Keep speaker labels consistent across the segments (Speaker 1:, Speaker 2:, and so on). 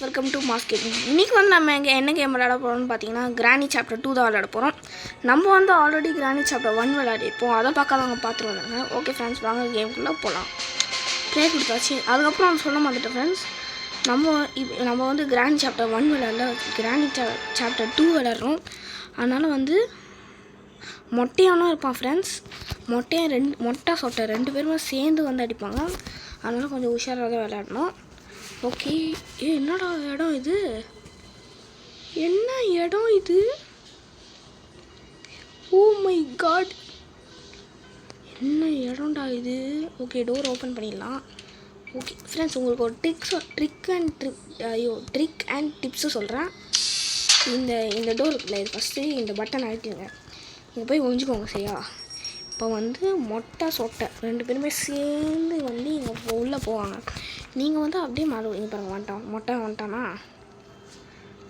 Speaker 1: Welcome to mass gaming. இன்றைக்கி வந்து நம்ம என்ன கேம் விளையாட போகிறோம்னு பார்த்தீங்கன்னா கிராணி சாப்டர் 2 தான் விளையாட போகிறோம். நம்ம வந்து ஆல்ரெடி கிராணி சாப்டர் 1 விளையாடிப்போம். அதை பார்க்காதவங்க பார்த்துட்டு வந்தாங்க. ஓகே ஃப்ரெண்ட்ஸ், வாங்க கேமுக்குள்ளே போகலாம். ப்ளே கொடுத்தாச்சு. அதுக்கப்புறம் நான் சொல்ல மாட்டேன் ஃப்ரெண்ட்ஸ், நம்ம வந்து கிராணி சாப்டர் 1 விளையாடல, கிராணி சாப்டர் 2 விளையாடுறோம். அதனால் வந்து மொட்டையானும் இருப்பான் ஃப்ரெண்ட்ஸ். மொட்டை சொட்டை 2 பேருமே சேர்ந்து வந்து அடிப்பாங்க. அதனால் கொஞ்சம் உஷாராக தான் விளையாடணும். ஓகே, என்னடா இடம் இது? என்ன இடம் இது? ஓ மை காட், என்ன இடம்டா இது? ஓகே, டோர் ஓப்பன் பண்ணிடலாம். ஓகே ஃப்ரெண்ட்ஸ், உங்களுக்கு ஒரு ட்ரிக் அண்ட் டிப்ஸு சொல்கிறேன். இந்த டோர் இருக்குல்ல, இது ஃபஸ்ட்டு இந்த பட்டன் அழுத்திடுங்க. இங்கே போய் ஒழிஞ்சிக்கோங்க சரியா. இப்போ வந்து மொட்டை சொட்டை 2 பேருமே சேர்ந்து வந்து இங்கே உள்ளே போவாங்க. நீங்கள் வந்து அப்படியே இங்கே பாருங்க, மொட்டை வந்துட்டானா.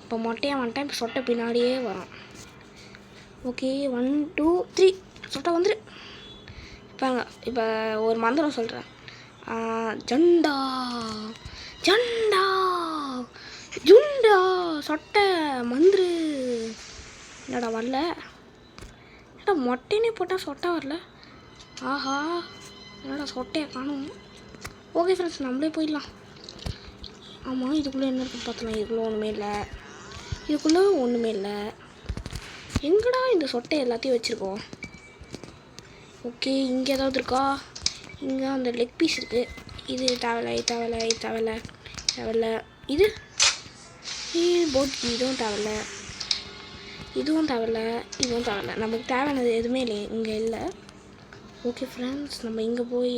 Speaker 1: இப்போ மொட்டையாக வந்துட்டேன். இப்போ சொட்டை பின்னாடியே வரும். ஓகே 1 2 3 சொட்டை வந்துரு. இப்போ ஒரு மந்திரம் சொல்கிறேன். ஜண்டா ஜண்டா ஜுண்டா சொட்டை மந்திரு. என்னடா வரல? என்னடா மொட்டைனே போட்டால் சொட்டை வரல? ஆஹா, என்னடா சொட்டையை காணும். ஓகே ஃப்ரெண்ட்ஸ், நம்மளே போயிடலாம். ஆமாம், இதுக்குள்ளே என்ன இருக்குன்னு பார்த்தலாம். இதுக்குள்ளே ஒன்றுமே இல்லை. எங்கடா இந்த சொட்டை எல்லாத்தையும் வச்சுருக்கோம்? ஓகே, இங்கே ஏதாவது இருக்கா? இங்கே அந்த லெக் பீஸ் இருக்குது. இது தேவையில்லை. இது போட், இதுவும் தேவையில்லை. நமக்கு தேவையானது எதுவுமே இங்கே இல்லை. ஓகே ஃப்ரெண்ட்ஸ், நம்ம இங்கே போய்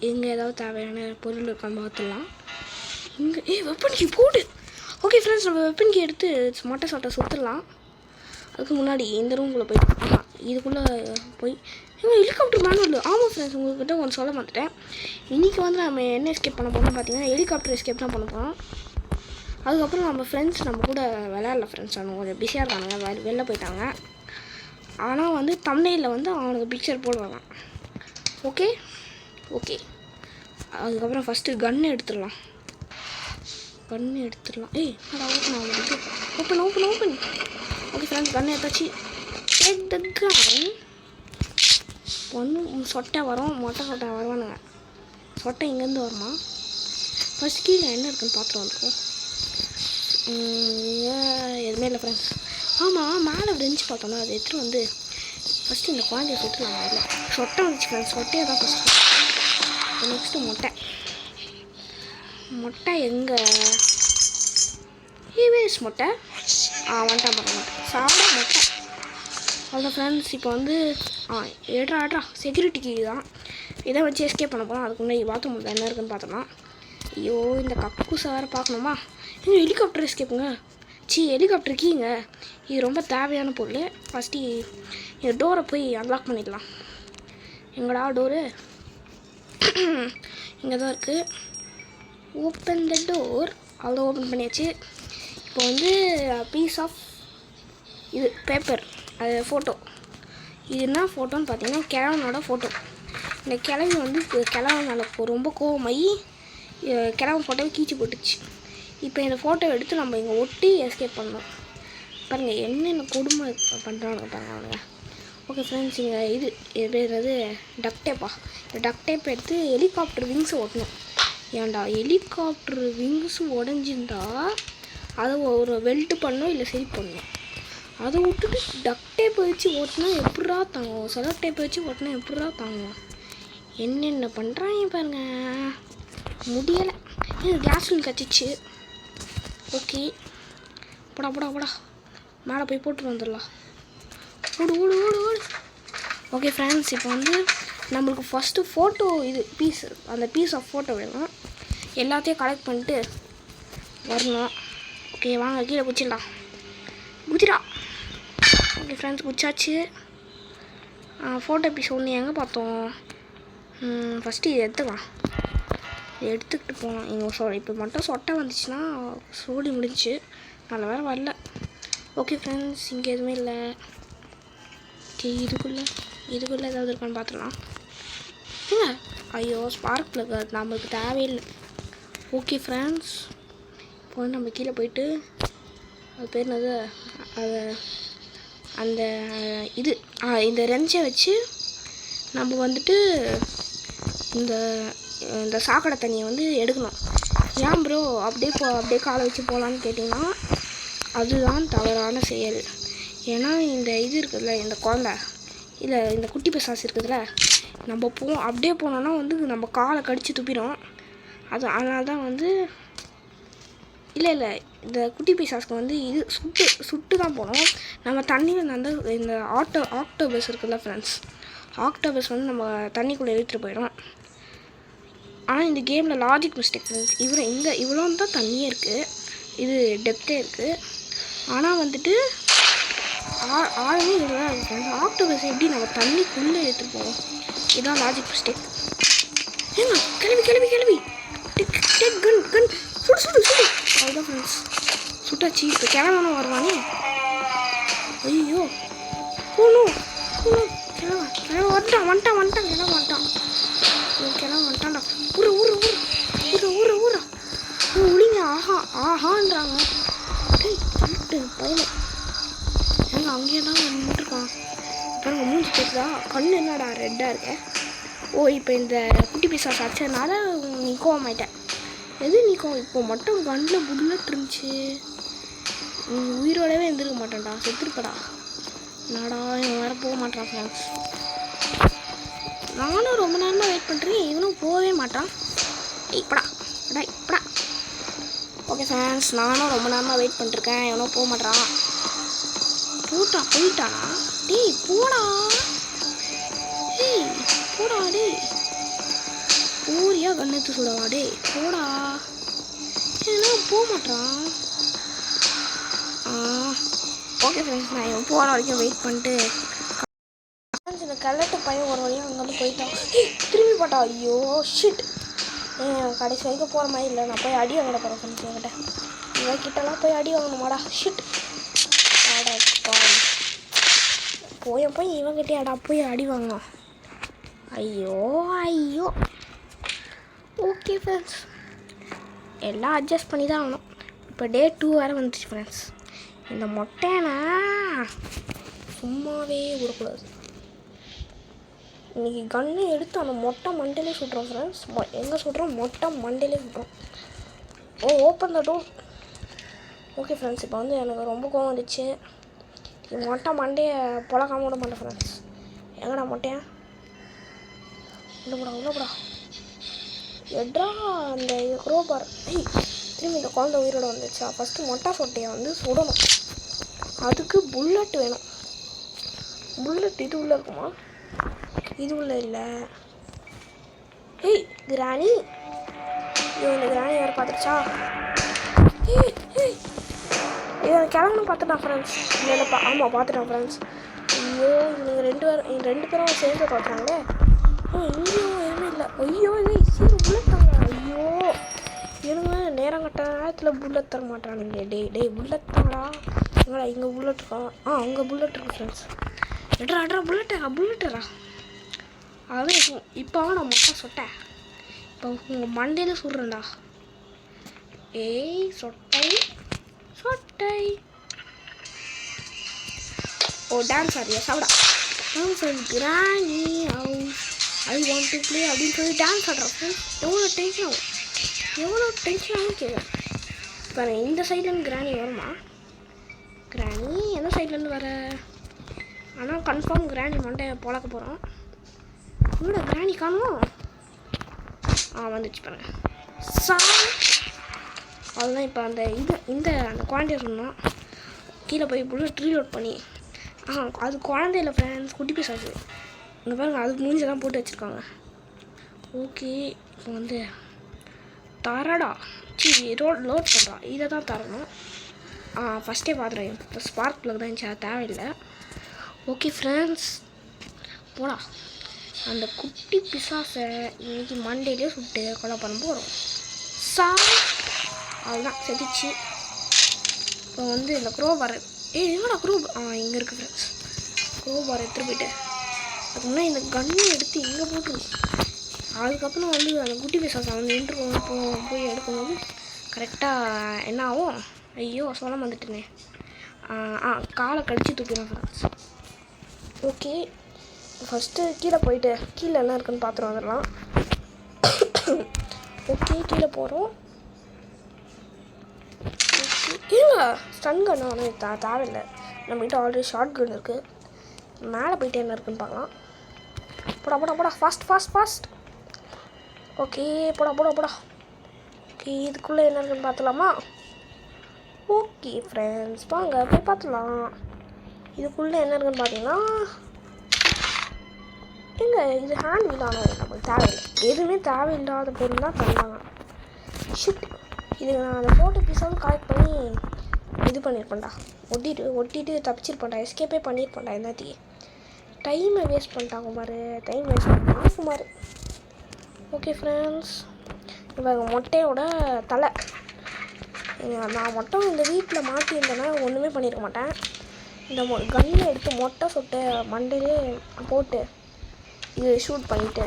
Speaker 1: எங்கே ஏதாவது தேவையான பொருள் இருக்கான்னு பார்த்துடலாம். இங்கே வெப்பன் கீ போடு. ஓகே ஃப்ரெண்ட்ஸ், நம்ம வெப்பன் கீ எடுத்து மொட்டை சொட்டை சுற்றலாம். அதுக்கு முன்னாடி இந்த ரூம்குள்ளே போய் இதுக்குள்ளே போய் ஹெலிகாப்டர் மேனுவல். ஆமாம் ஃப்ரெண்ட்ஸ், உங்கள்கிட்ட ஒன்று சொல்ல மாட்டேன். இன்றைக்கி வந்து நம்ம என்ன எஸ்கேப் பண்ண போகிறோம்னு பார்த்தீங்கன்னா ஹெலிகாப்டர் எஸ்கேப் தான் பண்ண போகிறோம். அதுக்கப்புறம் நம்ம ஃப்ரெண்ட்ஸ் நம்ம கூட விளையாடல ஃப்ரெண்ட்ஸ். அவங்க கொஞ்சம் பிஸியாக இருக்கானுங்க, வெளில போயிட்டாங்க. ஆனால் வந்து தம்ப்நெயிலில் வந்து அவனுக்கு பிக்சர் போடுவாங்க. ஓகே, அதுக்கப்புறம் ஃபஸ்ட்டு கன்று எடுத்துடலாம். ஏய் ஓப்பன். ஓகே ஃப்ரெண்ட்ஸ், கன்று எடுத்தாச்சு. டேக் த கன். சொட்டை வரும், மொட்டை சொட்டை வருவானுங்க. சொட்டை இங்கேருந்து வருமா? ஃபஸ்ட் கீழே என்ன இருக்குன்னு பார்த்துட்டு வந்துருக்கோம். எதுவுமே இல்லை ஃப்ரெண்ட்ஸ். ஆமாம், மேலே இருந்துச்சு பார்த்தோம்னா அது எடுத்துகிட்டு வந்து ஃபஸ்ட்டு இந்த குழந்தைய சுற்றலாம். இல்லை சொட்டை வந்துச்சு ஃப்ரெண்ட்ஸ், சொட்டையை தான் ஃபஸ்ட்டு. நெக்ஸ்ட்டு மொட்டை எங்கே? வேஸ் மொட்டை வந்துட்டான் பாருங்க. சாப்பிட மொட்டை அவ்வளோ ஃப்ரெண்ட்ஸ். இப்போ வந்து ஏட்ரா செக்யூரிட்டிக்கு தான் இதை வச்சு எஸ்கேப் பண்ண போகிறோம். அதுக்கு முன்னாடி பாத்ரூம் என்ன இருக்குன்னு பார்த்தோம்னா, ஐயோ இந்த கக்கூசை வேறு பார்க்கணுமா? ஹெலிகாப்டர் எஸ்கேப்புங்க. ஹெலிகாப்டர் கீங்க. இது ரொம்ப தேவையான பொருள். ஃபஸ்ட்டு இந்த டோரை போய் அன்லாக் பண்ணிடலாம். எங்கடா டோரு? இங்கே தான் இருக்குது. Open the door. அவ்வளோ ஓப்பன் பண்ணியாச்சு. இப்போ வந்து பீஸ் ஆஃப் இது பேப்பர், அது ஃபோட்டோ. இது என்ன ஃபோட்டோன்னு பார்த்தீங்கன்னா கிழவனோட ஃபோட்டோ. இந்த கிழவி வந்து கிழவனால ரொம்ப கோவமாகி கிழவன் ஃபோட்டோவை கீச்சு போட்டுச்சு. இப்போ இந்த ஃபோட்டோ எடுத்து நம்ம இங்கே ஒட்டி எஸ்கேப் பண்ணோம். பாருங்கள் என்னென்ன கொடுமை பண்ணுறாங்க பாருங்கள் அவனுங்க. ஓகே ஃப்ரெண்ட்ஸ், இங்கே இது பேர் டக் டேப்பா. இந்த டக் டேப் எடுத்து ஹெலிகாப்டர் விங்ஸை ஓட்டணும். ஏன்டா ஹெலிகாப்டர் விங்ஸு உடஞ்சிருந்தா அதை ஒரு வெல்ட்டு பண்ணணும், இல்லை சரி பண்ணணும். அதை விட்டுட்டு டக் டேப்பை வச்சு ஓட்டினா எப்படா தாங்கும்? செலோ டேப்பை வச்சு ஓட்டினா எப்படா தாங்கும்? என்னென்ன பண்ணுறாங்க பாருங்க. முடியலை. கிளாஸ் ஒன்று கச்சிச்சு. ஓகே, போடா மேலே போய் போட்டு வந்துடலாம். ஓடு. ஓகே ஃப்ரெண்ட்ஸ், இப்போ வந்து நம்மளுக்கு ஃபஸ்ட்டு ஃபோட்டோ இது அந்த பீஸ் ஆஃப் ஃபோட்டோ வேணும். எல்லாத்தையும் கலெக்ட் பண்ணிட்டு வரணும். ஓகே வாங்க கீழே குச்சிடலாம். குச்சிடா. ஓகே ஃப்ரெண்ட்ஸ், குச்சாச்சு. ஃபோட்டோ பீஸ் ஒன்று எங்கே பார்த்தோம்? ஃபஸ்ட்டு இது எடுத்துக்கிட்டு போனோம். இங்கே இப்போ மட்டும் சொட்டை வந்துச்சுன்னா சோடி முடிஞ்சிச்சு. நல்ல வேறு வரல. ஓகே ஃப்ரெண்ட்ஸ், இங்கே எதுவுமே இல்லை. இதுக்குள்ளே ஏதாவது இருக்கான்னு பார்த்துடலாம். ஐயோ ஸ்பார்க் ப்ளக், அது நம்மளுக்கு தேவையில்லை. ஓகே ஃப்ரெண்ட்ஸ், இப்போ வந்து நம்ம கீழே போயிட்டு அது பேர் என்னது அதை அந்த இது இந்த ரெஞ்சை வச்சு நம்ம வந்துட்டு இந்த இந்த சாக்கடை தண்ணியை வந்து எடுக்கணும். ஏன் ப்ரோ அப்படியே காலை வச்சு போகலான்னு கேட்டிங்கன்னா அதுதான் தவறான செயல். ஏன்னா இந்த இது இருக்குதுல்ல, இந்த குழந்தை இல்லை இந்த குட்டி பிசாசு இருக்குதுல்ல, நம்ம அப்படியே போனோன்னா வந்து நம்ம காலை கடித்து துப்பிடும். அதனால தான் வந்து இல்லை இந்த குட்டி பிசாஸ்க்கு வந்து இது சுட்டு தான் போகணும். நம்ம தண்ணியில் வந்து இந்த ஆக்டோபஸ் இருக்குதுல்ல ஃப்ரெண்ட்ஸ், ஆக்டோபஸ் வந்து நம்ம தண்ணிக்குள்ளே இழுத்துட்டு போயிடும். ஆனால் இந்த கேமில் லாஜிக் மிஸ்டேக் ஃப்ரெண்ட்ஸ். இவ்வளோ தான் தண்ணியே இருக்குது, இது டெப்த்தே இருக்குது. ஆனால் வந்துட்டு ஆழமே இவ்வளோ தான் இருக்குது ஃப்ரெண்ட்ஸ். ஆக்டோபஸ் எப்படி நம்ம தண்ணிக்குள்ளே எடுத்துகிட்டு போவோம், இதுதான் லாஜிக் மிஸ்டேக். ஏங்க கிளவி டேக் கன் சுடு அதுதான் ஃப்ரெண்ட்ஸ், சுட்டாச்சு. இப்போ கிளம்பு வருவானே, ஐயோ போகணும் கிளம்ப வந்துட்டான் கிளம்ப வந்துட்டான்டா. ஊற ஒளிங்க ஆஹான்றாங்க. பையன் ஏங்க அங்கேயே தான் நின்றுருக்கான் பாருங்க, மூஞ்சி பேசுதா, கண்ணு என்னடா ரெட்டாக இருக்கேன். ஓ இப்போ இந்த குட்டி பிசாஸ் அடிச்சதுனால நீ கோவமாயிட்டேன். எது நீக்கும் இப்போ மட்டும் கண்ணில் புல்லட் இருந்துச்சு, நீ உயிரோடவே எழுந்திருக்க மாட்டேன்டா, செத்துருப்படா. நாடா இவன் வேறு போக மாட்டான் ஃப்ரெண்ட்ஸ். நானும் ரொம்ப நேரமாக வெயிட் பண்ணுறேன், இவனும் போகவே மாட்டான். இப்படா ஓகே ஃப்ரெண்ட்ஸ், நானும் ரொம்ப நேரமாக வெயிட் பண்ணிருக்கேன், இவனும் போக மாட்டான். போயிட்டானா? டேய் போடா டேய் ஊரியா கண்ணெத்து சுடவா டே, போடா. ஏன்னா போக மாட்டான். ஓகே ஃப்ரெண்ட்ஸ், நான் இவன் போகிற வரைக்கும் வெயிட் பண்ணிட்டு இந்த கலட்டு பையன் ஒரு வழியாக அங்கேருந்து போயிட்டான். திரும்பி போட்டா. ஐயோ ஷிட், கடைசி வரைக்கும் போகிற மாதிரி இல்லை. நான் போய் அடி வாங்கிட போகிறேன் ஃப்ரெண்ட்ஸ். என்கிட்ட இவன் கிட்டலாம் போய் அடி வாங்கணுமாடா, ஷிட். போய் இவங்கிட்டே போய் அடி வாங்கணும். ஐயோ ஓகே ஃப்ரெண்ட்ஸ், எல்லாம் அட்ஜஸ்ட் பண்ணி தான் ஆகணும். இப்போ டே 2 வேறு வந்துச்சு ஃப்ரெண்ட்ஸ். இந்த மொட்டைனா சும்மாவே விடக்கூடாது. இன்றைக்கி கன்று எடுத்து அந்த மொட்டை மண்டையிலே சுட்டுறோம் ஃப்ரெண்ட்ஸ். எங்கே சுடுறோம்? மொட்டை மண்டையிலே சுட்டுறோம். Open the door. Okay friends, இப்போ வந்து எனக்கு ரொம்ப கோவம் வந்துச்சு. மொட்டை மண்டையை பொழக்காம விட மாட்டேன் ஃப்ரெண்ட்ஸ். எங்கடா மொட்டையா? உள்ளப்படா எட்ரா அந்த க்ரோபார். திரும்பி இந்த குழந்தை உயிரோட வந்துச்சா? ஃபஸ்ட்டு மொட்டை சொட்டையை வந்து சுடணும், அதுக்கு புல்லட் வேணும். புல்லட் இது உள்ளே இருக்குமா? இது உள்ளே இல்லை. கிராணி, இந்த கிராணி வேறு பார்த்துருச்சா? இவன் கிளம்புன்னு பார்த்துட்டான் ஃப்ரெண்ட்ஸ். இல்லைப்பா, ஆமாம் பார்த்துட்டான் ஃப்ரெண்ட்ஸ். ஐயோ நீங்கள் ரெண்டு பேரும் சேர்ந்து பார்க்குறாங்களே. இங்கேயும் எதுவுமே இல்லை. ஐயோ சீக்கிரம் புல்லட் தாங்க. ஐயோ எனக்கு நேரம் கட்ட நேரத்தில் புல்லட் தர மாட்டானுங்க. டேய் புல்லட் தாங்களா? எங்கடா இங்கே புல்லட் இருக்கா? அங்கே புல்லட் இருக்கு ஃப்ரெண்ட்ஸ். எட்ரா புல்லட்டரா. அதான் இப்போ நான் மொட்டை சொட்டேன். இப்போ உங்கள் மண்டையில் சுடுறேன்டா. சொட்டை டான்ஸ் ஆடுறியா? சாப்பிடா கிராணி house I want to play அப்படின்னு சொல்லி டான்ஸ் ஆடுறேன். எவ்வளோ டென்ஷன் ஆகும் கேட்குறேன். இப்போ இந்த சைட்லேருந்து கிராணி வருமா? கிராணி எந்த சைட்லேருந்து வர? ஆனால் கன்ஃபார்ம் கிராணி மண்டையை பொழக்க போகிறோம். இவ்வளோ கிராணி காணும். வந்துச்சு பாருங்க. அதுதான் இப்போ அந்த அந்த குழந்தைய சொன்னோம். கீழே போய் புல்லட் ரீலோட் பண்ணி அது குழந்தையில ஃப்ரெண்ட்ஸ், குட்டி பிசாசு. இங்கே பாருங்க, அதுக்கு மூஞ்செல்லாம் போட்டு வச்சுருக்காங்க. ஓகே இப்போ வந்து தரடா லோட் பண்ணுறா, இதை தான் தரணும். ஃபஸ்ட்டே பார்த்துறேன். இப்போ ஸ்பார்க் ப்ளக் தான் இருந்துச்சு, அது தேவையில்லை. ஓகே ஃப்ரெண்ட்ஸ், போடா. அந்த குட்டி பிசாசை இன்றைக்கி மண்டேலே சுட்டு கொலை பண்ண போகிறோம். அதுதான் செதிச்சு. இப்போ வந்து இந்த க்ரோபார் என்னடா இங்கே இருக்குது ஃப்ரெண்ட்ஸ். க்ரோபார் எடுத்துகிட்டு போயிட்டு அதுக்கு முன்னாடி இந்த கன்னை எடுத்து இங்கே போட்டுருவோம். அதுக்கப்புறம் வந்து அந்த குட்டி பிசாசை வந்து போய் எடுக்கும்போது கரெக்டாக என்ன ஆகும்? ஐயோ சொல்ல வந்துட்டேனே. காலை கடிச்சு தூக்கிடும் ஃப்ரெண்ட்ஸ். ஓகே, ஃபஸ்ட்டு கீழே போயிட்டு கீழே என்ன இருக்குன்னு பார்த்துட்டு வந்துடலாம். ஓகே, கீழே போகிறோம். ஏங்க ஸ்டன் கன்னு ஒன்றும் தேவையில்லை, நம்மகிட்ட ஆல்ரெடி ஷார்ட் கன் இருக்குது. மேலே போயிட்டு என்ன இருக்குன்னு பார்க்கலாம். போடா ஃபாஸ்ட். ஓகே, போடா. ஓகே, இதுக்குள்ளே என்ன இருக்குன்னு பார்த்துலாமா? ஓகே ஃப்ரெண்ட்ஸ், வாங்க போய் பார்த்துலாம். இதுக்குள்ளே என்ன இருக்குன்னு பார்த்தீங்கன்னா, எங்க இது ஹேண்ட் வீலான நமக்கு தேவையில்லை. எதுவுமே தேவையில்லாத பொருள் தான் தந்தாங்க. ஷிட், இது நான் அந்த ஃபோட்டோ பீஸாவது கலெக்ட் பண்ணி இது பண்ணியிருப்பேன்டா. ஒட்டிட்டு தப்பிச்சிருப்பேன்டா. எஸ்கேப்பே பண்ணியிருப்பேன்டா. என்னத்தையும் டைமை வேஸ்ட் பண்ணிட்டாங்க பாரு. டைம் வேஸ்ட் பண்ணாங்க சுமார். ஓகே ஃப்ரெண்ட்ஸ், இப்போ மொட்டையோட தலை. நான் மட்டும் இந்த வீட்டில் மாட்டியிருந்தேன்னா ஒன்றுமே பண்ணியிருக்க மாட்டேன். இந்த கன்னை எடுத்து மொட்டை சொட்டை மண்டையிலே போட்டு இது ஷூட் பண்ணிவிட்டு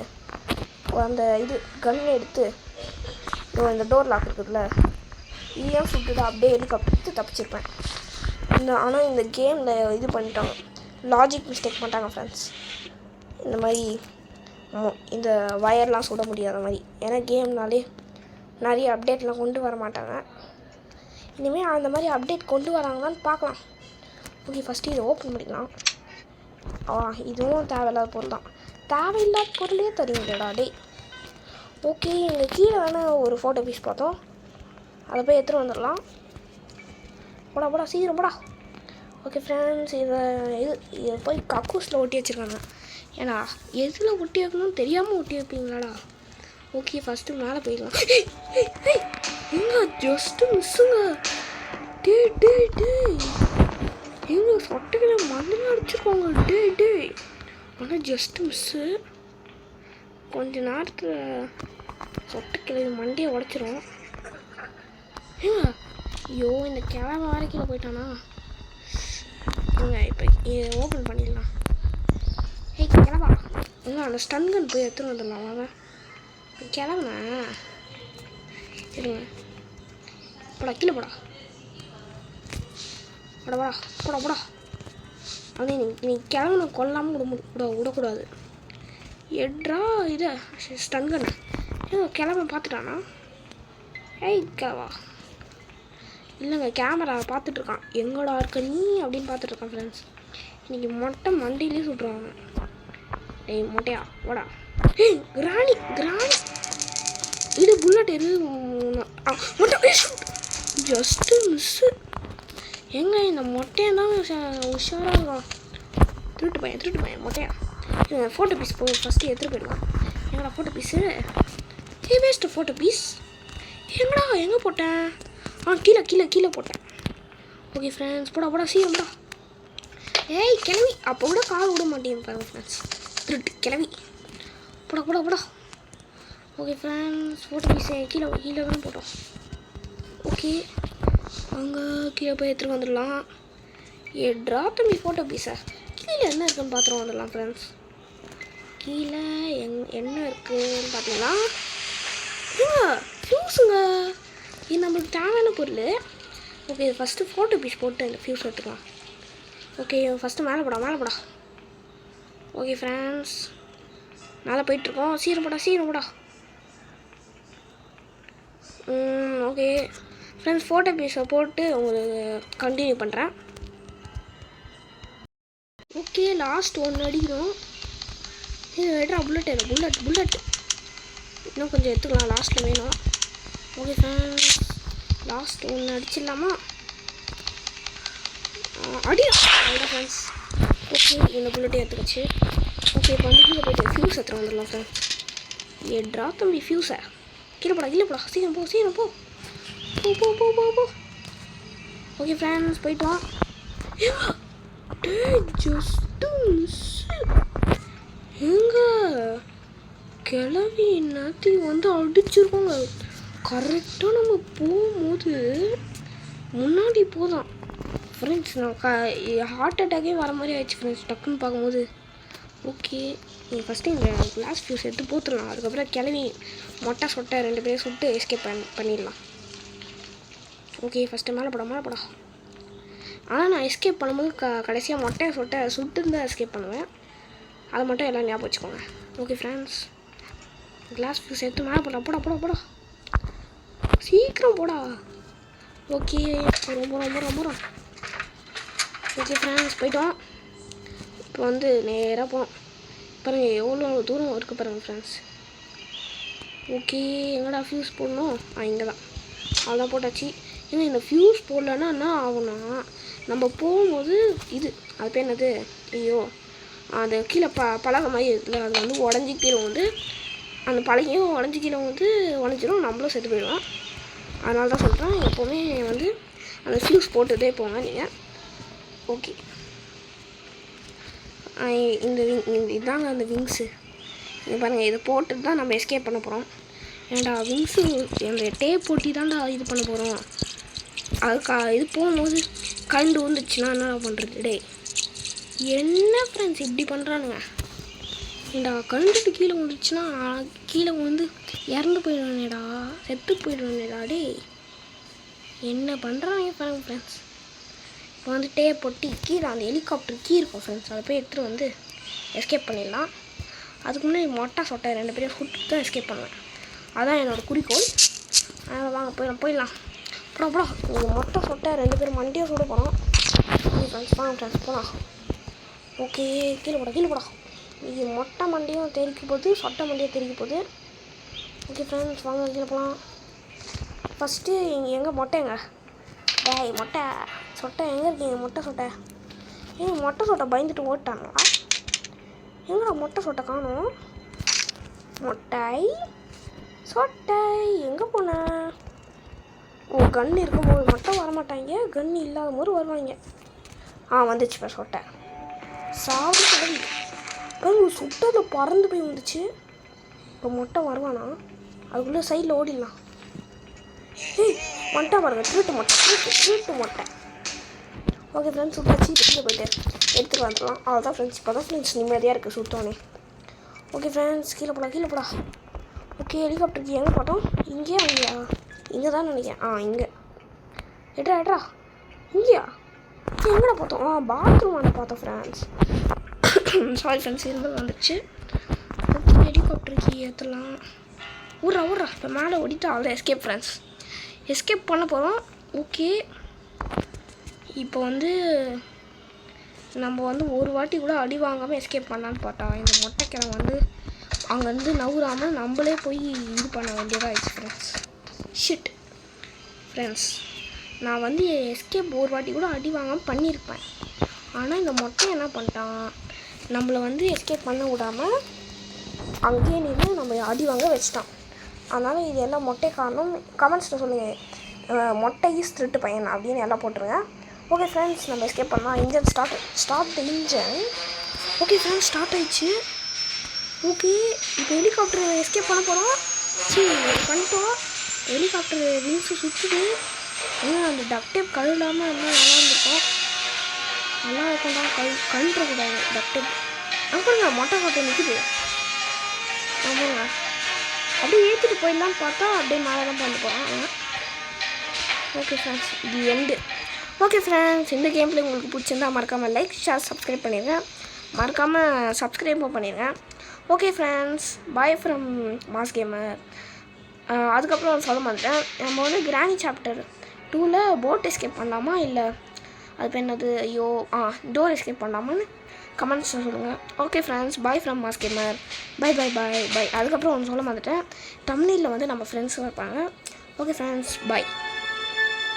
Speaker 1: அந்த இது கன்னை எடுத்து இந்த டோர் லாக் இருக்குதுல்ல, இதையும் சுட்டுட்டு அப்படியே எடுத்து தப்பிச்சிருப்பேன். ஆனால் இந்த கேமில் இது பண்ணிட்டாங்க, லாஜிக் மிஸ்டேக் பண்ணிட்டாங்க ஃப்ரெண்ட்ஸ். இந்த மாதிரி இந்த வயர்லாம் சுட முடியாத மாதிரி. ஏன்னா கேம்னாலே நிறைய அப்டேட்லாம் கொண்டு வர மாட்டாங்க. இனிமேல் அந்த மாதிரி அப்டேட் கொண்டு வராங்களான்னு பார்க்கலாம். ஓகே, ஃபஸ்ட்டு இதை ஓப்பன் பண்ணிக்கலாம். இதுவும் தேவையில்லாத பொருள் தான். தேவையில்லாத பொருளே தருவீங்கடா டே. ஓகே, இங்கே கீழே வேணால் ஒரு ஃபோட்டோ பீஸ் பார்த்தோம், அதை போய் எடுத்துகிட்டு வந்துடலாம். போடா சீக்கிரம் போடா. ஓகே ஃப்ரெண்ட்ஸ், இதை போய் கக்கூஸில் ஒட்டி வச்சுருக்காங்க. ஏன்னா எதில் ஒட்டி வைக்கணும்னு தெரியாமல் ஒட்டி வைப்பீங்களாடா. ஓகே, ஃபஸ்ட்டு மேலே போயிடலாம். எங்க ஜஸ்ட்டு மிஸ்ஸுங்க. டே எங்க சொட்டைகளை மண்ணில் அடிச்சிருக்கோங்க. டே ஆனால் ஜஸ்ட்டு மிஸ்ஸு. கொஞ்ச நேரத்தில் சொட்டைக்கிளை மண்டையை உடச்சிரும். ஏங்க ஐயோ, இந்த கிழமை வர கீழே போயிட்டானா? இப்போ ஓப்பன் பண்ணிடலாம். கிளம்பா. அந்த ஸ்டன் கன் போய் எடுத்துகிட்டு வந்துடலாம். வாங்க கிளம்புண்ணா. இருங்க, கீழே போடா. அது நீ கிளம்புன கொல்லாமல் விடக்கூடாது. எட்ரா இதை ஸ்டன் கண்ணு கிளம்ப பார்த்துட்டானா? கிளவா இல்லைங்க, கேமரா பார்த்துட்ருக்கான். எங்கடா இருக்க நீ அப்படின்னு பார்த்துட்ருக்கான் ஃப்ரெண்ட்ஸ். இன்றைக்கி மொட்டை மண்டியிலே சுட்டுருவாங்க. மொட்டையா வாடா. கிராணி இது புல்லட் மொட்டை ஜஸ்ட்டு மிஸ்ஸு. எங்க இந்த மொட்டையன் தான் உஷாராக இருக்கான். திருட்டு பையன் மொட்டையா. ஃபோட்டோ பீஸ் ஃபஸ்ட்டு எடுத்துகிட்டு போயிடுவான். எங்கடா photo piece? Waste photo piece எங்கே போட்டேன்? கீழே போட்டேன். ஓகே ஃப்ரெண்ட்ஸ், போடா சீக்கிரம் போடா. கிளவி அப்போ கூட கால் விட மாட்டேன் பாருங்க ஃப்ரெண்ட்ஸ். திருட்டு கிளவி. போடா. ஓகே ஃப்ரெண்ட்ஸ், ஃபோட்டோ பீஸை கீழே தான் போட்டோம். ஓகே, அங்கே கீழே போய் எடுத்துகிட்டு வந்துடலாம். எட்ரா தம்பி ஃபோட்டோ பீஸை. கீழே என்ன இருக்குன்னு பார்த்துட்டு வந்துடலாம் ஃப்ரெண்ட்ஸ். கீழே என்ன இருக்குன்னு பார்த்தீங்கன்னா ஃபியூஸுங்க. இது நம்மளுக்கு தேவையான பொருள். ஓகே, ஃபஸ்ட்டு ஃபோட்டோ பீஸ் போட்டு இந்த ஃபியூஸ் எடுத்துக்கலாம். ஓகே, ஃபஸ்ட்டு மேலே போடா. ஓகே ஃப்ரெண்ட்ஸ், மேலே போயிட்டுருக்கோம். சீக்கிரம் போடா. ஓகே ஃப்ரெண்ட்ஸ், ஃபோட்டோ பீஸை போட்டு உங்களுக்கு கண்டினியூ பண்ணுறேன். ஓகே, லாஸ்ட் ஒன்று அடிக்கணும். இது வெட்ரா புல்லட் இன்னும் கொஞ்சம் எடுத்துக்கலாம், லாஸ்ட்டில் வேணும். ஓகே ஃப்ரெண்ட்ஸ், லாஸ்ட் ஒன்று அடிச்சிடலாமா? அவ்வளோ ஃப்ரெண்ட்ஸ். ஓகே, இந்த புல்லட்டே எடுத்துக்கிச்சு. ஓகே, இப்போ வந்து கீழே போய்ட்டு ஃபியூஸ் எடுத்துகிட்டு வந்துடலாம் ஃப்ரெண்ட்ஸ். எட்ரா தம்பி ஃபியூஸை. கீழே போடா. சீக்கிரம் போ. ஓகே ஃப்ரெண்ட்ஸ், போயிட்டோம். Just miss. கிளவி எல்லாத்தையும் வந்து அடிச்சிருக்கோங்க. கரெக்டாக நம்ம போகும்போது முன்னாடி போதான் ஃப்ரெண்ட்ஸ். நான் ஹார்ட் அட்டாக்கே வர மாதிரி ஆயிடுச்சு ஃப்ரெண்ட்ஸ் டக்குன்னு பார்க்கும்போது. ஓகே, நீங்கள் ஃபஸ்ட்டு இந்த கிளாஸ் ஃபியூஸ் எடுத்து போத்துடலாம். அதுக்கப்புறம் கிளவி மொட்டை சொட்டை 2 பேரும் சுட்டு எஸ்கேப் பண்ணிடலாம். ஓகே ஃபஸ்ட்டு மேலே போடா. ஆனால் நான் எஸ்கேப் பண்ணும்போது கடைசியாக மொட்டையை சுட்டு தான் எஸ்கேப் பண்ணுவேன். அதை மட்டும் எல்லாம் ஞாபகம் வச்சுக்கோங்க. ஓகே ஃப்ரெண்ட்ஸ், கிளாஸ் ஃபியூஸ் எடுத்து மேலே போடா. சீக்கிரம் போடா. ஓகே போகிறோம். ஓகே ஃப்ரெண்ட்ஸ், போயிட்டோம். இப்போ வந்து நேராக போனோம். பாருங்கள் எவ்வளோ தூரம் இருக்குது பாருங்கள் ஃப்ரெண்ட்ஸ். ஓகே, எங்கடா ஃபியூஸ் போடணும்? இங்கே தான். அவ்வளோதான் போட்டாச்சு. ஏன்னா இந்த ஃபியூஸ் போடலன்னா என்ன ஆகுனா, நம்ம போகும்போது அது பேர் என்னது, ஐயோ அது கீழே பலகை மாதிரி இருக்குல்ல, அது வந்து உடஞ்சி கீழே வந்து அந்த பலகையும் உடஞ்சி கீழே வந்து உடஞ்சிடும், நம்மளும் செத்து போயிடுவோம். அதனால தான் சொல்கிறேன், எப்போவுமே வந்து அந்த ஃபியூஸ் போட்டுகிட்டே போங்க நீங்கள். ஓகே, இதாங்க அந்த விங்ஸு. இது பாருங்கள், இதை போட்டுட்டு தான் நம்ம எஸ்கேப் பண்ண போகிறோம். ஏன்டா விங்ஸு அந்த டேப் போட்டி தான்டா இது பண்ண போகிறோம். அதுக்கு இது போகும்போது கண்டு வந்துச்சுன்னா என்ன பண்ணுறது? டே என்ன ஃப்ரெண்ட்ஸ் இப்படி பண்ணுறானுங்க? ஏண்டா கண்டுட்டு கீழே வந்துச்சுன்னா கீழே வந்து இறந்து போயிடுவானேடா, செத்து போயிடுவானேடா. டே என்ன பண்ணுறாங்க பாருங்க ஃப்ரெண்ட்ஸ். இப்போ வந்து டேப் போட்டி கீழே அந்த ஹெலிகாப்டர் கீ இருக்கும் ஃப்ரெண்ட்ஸ், அதை போய் எடுத்துகிட்டு வந்து எஸ்கேப் பண்ணிடலாம். அதுக்கு முன்னாடி மொட்டை சொட்டை 2 பேரையும் சுட்டு தான் எஸ்கேப் பண்ணுவேன். அதான் என்னோடய குறிக்கோள். அதனால் வாங்க போயிடலாம். போடா நீங்கள் மொட்டை சொட்டை 2 பேரும் மண்டியாக சுட போகிறோம். ஃப்ரெண்ட்ஸ் வாங்க ஃப்ரெண்ட்ஸ் போகலாம். ஓகே, கீழே போடா. இது மொட்டை மண்டியும் தெரிக்க போகுது, சொட்டை மண்டியும் தெரிக்க போகுது. ஓகே ஃப்ரெண்ட்ஸ் வாங்க கீழே போகலாம். ஃபஸ்ட்டு எங்கே மொட்டைங்க? டேய் மொட்டை சொட்டை எங்கே இருக்கீங்க? மொட்டை சொட்டை மொட்டை சொட்டை பயந்துட்டு ஓட்டானுங்களா? எங்கடா மொட்டை சொட்டை காணும்? மொட்டை சொட்டை எங்கே போன? கன் இருக்கும்போது மட்டும் வரமாட்டாங்க, கன் இல்லாத போது வருவாங்க. வந்துச்சு இப்போ சொட்டை. சாவி சுட்டதில் பறந்து போய் வந்துச்சு. இப்போ மொட்டை வருவானா? அதுக்குள்ளே சைடில் ஓடிடலாம். மொட்டை பாருங்க, திருட்டு மொட்டை. ஓகே ஃப்ரெண்ட்ஸ், சுட்டாச்சு. வெளியில் போய்ட்டு எடுத்துகிட்டு வந்துடலாம். அவ்வளோதான் ஃப்ரெண்ட்ஸ். இப்போ தான் ஃப்ரெண்ட்ஸ் நிம்மதியாக இருக்குது சுட்டோன்னே. ஓகே ஃப்ரெண்ட்ஸ், கீழே போடா. ஓகே, ஹெலிகாப்டருக்கு எங்கே பார்த்தோம்? அங்கேயா? இங்கே தான் நினைக்கிறேன். இங்கே எட்ரா இங்கேயா? எங்கடா பார்த்தோம்? பாத்ரூம் வந்து பார்த்தோம் ஃப்ரெண்ட்ஸ். சாரி ஃப்ரெண்ட்ஸ், இருந்தது வந்துடுச்சு. ஓகே, ஹெலிகாப்டருக்கு ஏற்றலாம். ஊர்றா இப்போ மேலே ஓடிட்டு அவ்வளோ எஸ்கேப் ஃப்ரெண்ட்ஸ். எஸ்கேப் பண்ண போகிறோம். ஓகே, இப்போ வந்து நம்ம வந்து ஒரு வாட்டி கூட அடி வாங்காமல் எஸ்கேப் பண்ணலான்னு பார்த்தா இந்த மொட்டைக்கிழமை வந்து அங்கேருந்து நவுறாமல் நம்மளே போய் இது பண்ண வேண்டியதாக ஆயிடுச்சு ஃப்ரெண்ட்ஸ். ஷிட் ஃப்ரெண்ட்ஸ், நான் வந்து எஸ்கேப் ஒரு வாட்டி கூட அடி வாங்காமல் பண்ணியிருப்பேன். ஆனால் இந்த மொட்டை என்ன பண்ணிட்டான், நம்மளை வந்து எஸ்கேப் பண்ண விடாமல் அங்கேயே நின்று நம்ம அடி வாங்க வச்சிட்டான். அதனால் இது எல்லாம் மொட்டை காரணம். கமெண்ட்ஸில் சொல்லுங்கள், மொட்டை திருட்டு பையன் அப்படின்னு எல்லாம் போட்டுருங்க. ஓகே ஃப்ரெண்ட்ஸ், நம்ம எஸ்கேப் பண்ணலாம். Engine start the engine. Okay friends, start ஆயிடுச்சு. ஓகே, இப்போ ஹெலிகாப்டர் எஸ்கேப் பண்ண போகிறோம். பண்ணிட்டோம். ஹெலிகாப்டர் விங்ஸு சுற்றுது. ஏன்னா அந்த டக் டேப் கழுவில்லாமல் இருந்தால் நல்லா இருக்கும்டா. கழுறக்கூடாது டக் டேப். அப்புறங்க மொட்டை காட்டை நிற்குது. ஆமாங்க, அப்படியே ஏற்றிட்டு போயிடலான்னு பார்த்தா அப்படியே மேலே தான் பண்ண போகிறோம். ஓகே ஃப்ரெண்ட்ஸ், இது எண்டு. ஓகே ஃப்ரெண்ட்ஸ், இந்த கேமில் உங்களுக்கு பிடிச்சிருந்தா மறக்காமல் லைக், ஷேர், சப்ஸ்கிரைப் பண்ணிடுங்க. மறக்காமல் சப்ஸ்கிரைபும் பண்ணிடுங்க. Okay friends, bye from mass gamer. அதுக்கப்புறம் சொல்ல மாட்டேன், நம்ம வந்து கிராணி சாப்டர் 2ல் போட் எஸ்கேப் பண்ணலாமா இல்லை அது பேர் என்னது, டோர் எஸ்கேப் பண்ணலாமான்னு கமெண்ட்ஸில் சொல்லுங்கள். Okay friends, bye from mass gamer. Bye. அதுக்கப்புறம் ஒன்று சொல்ல மாட்டேன், தமிழில் வந்து நம்ம ஃப்ரெண்ட்ஸும் இருப்பாங்க. ஓகே ஃப்ரெண்ட்ஸ், பாய்.